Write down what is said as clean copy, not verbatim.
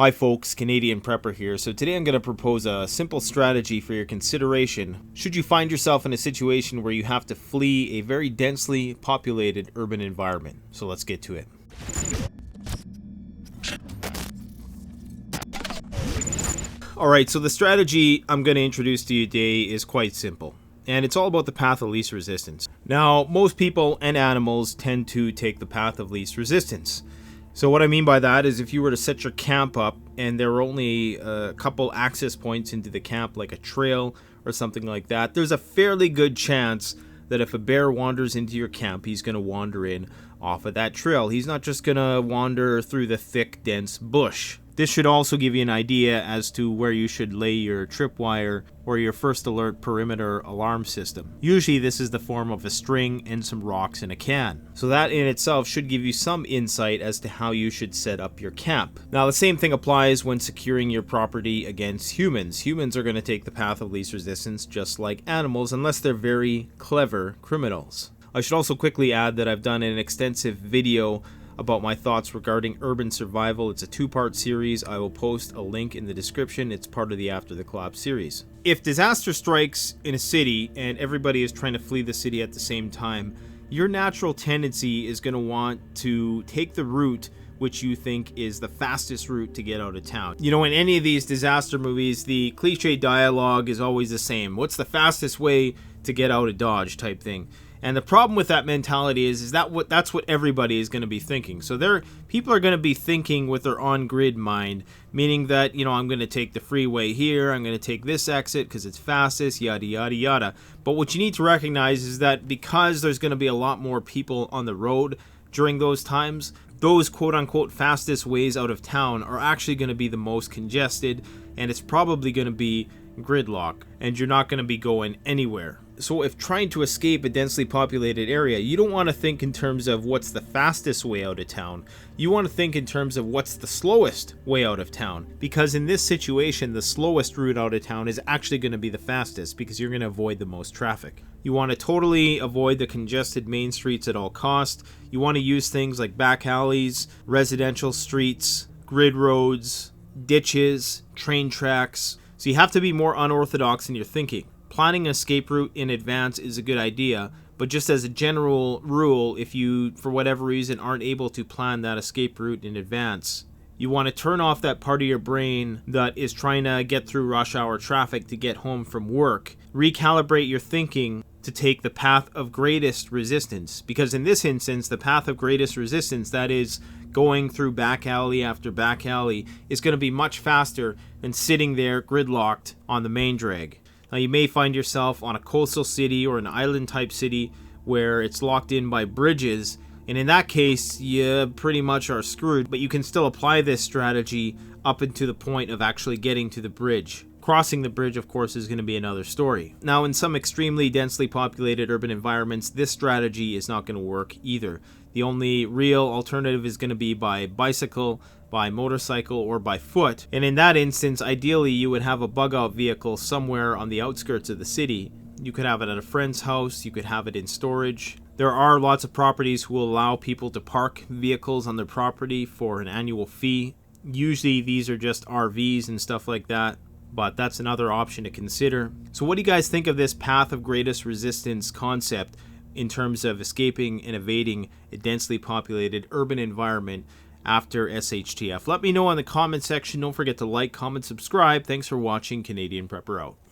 Hi folks, Canadian Prepper here. So today I'm going to propose a simple strategy for your consideration should you find yourself in a situation where you have to flee a very densely populated urban environment. So let's get to it. Alright, so the strategy I'm going to introduce to you today is quite simple. And it's all about the path of least resistance. Now, most people and animals tend to take the path of least resistance. So what I mean by that is if you were to set your camp up and there were only a couple access points into the camp, like a trail or something like that, there's a fairly good chance that if a bear wanders into your camp, he's going to wander in off of that trail. He's not just going to wander through the thick, dense bush. This should also give you an idea as to where you should lay your tripwire or your first alert perimeter alarm system. Usually this is the form of a string and some rocks in a can. So that in itself should give you some insight as to how you should set up your camp. Now the same thing applies when securing your property against humans. Humans are going to take the path of least resistance just like animals unless they're very clever criminals. I should also quickly add that I've done an extensive video about my thoughts regarding urban survival. It's a two-part series. I will post a link in the description. It's part of the After the Collapse series. If disaster strikes in a city and everybody is trying to flee the city at the same time, your natural tendency is going to want to take the route which you think is the fastest route to get out of town. You know, in any of these disaster movies, the cliche dialogue is always the same. What's the fastest way to get out of Dodge type thing? And the problem with that mentality is that's what everybody is going to be thinking. So people are going to be thinking with their on-grid mind, meaning that, you know, I'm going to take the freeway here, I'm going to take this exit because it's fastest, yada, yada, yada. But what you need to recognize is that because there's going to be a lot more people on the road during those times, those quote-unquote fastest ways out of town are actually going to be the most congested, and it's probably going to be gridlock, and you're not going to be going anywhere. So if trying to escape a densely populated area, you don't want to think in terms of what's the fastest way out of town. You want to think in terms of what's the slowest way out of town. Because in this situation, the slowest route out of town is actually going to be the fastest because you're going to avoid the most traffic. You want to totally avoid the congested main streets at all costs. You want to use things like back alleys, residential streets, grid roads, ditches, train tracks. So you have to be more unorthodox in your thinking. Planning an escape route in advance is a good idea, but just as a general rule, if you, for whatever reason, aren't able to plan that escape route in advance, you want to turn off that part of your brain that is trying to get through rush hour traffic to get home from work. Recalibrate your thinking to take the path of greatest resistance, because in this instance, the path of greatest resistance, that is going through back alley after back alley, is going to be much faster than sitting there gridlocked on the main drag. Now you may find yourself on a coastal city or an island type city where it's locked in by bridges, and in that case you pretty much are screwed, but you can still apply this strategy up into the point of actually getting to the bridge. Crossing the bridge, of course, is going to be another story. Now in some extremely densely populated urban environments, this strategy is not going to work either. The only real alternative is going to be by bicycle, by motorcycle, or by foot. And in that instance, ideally you would have a bug out vehicle somewhere on the outskirts of the city. You could have it at a friend's house, you could have it in storage. There are lots of properties who will allow people to park vehicles on their property for an annual fee. Usually these are just RVs and stuff like that, but that's another option to consider. So what do you guys think of this path of greatest resistance concept in terms of escaping and evading a densely populated urban environment after SHTF? Let me know in the comment section. Don't forget to like, comment, subscribe. Thanks for watching. Canadian Prepper out.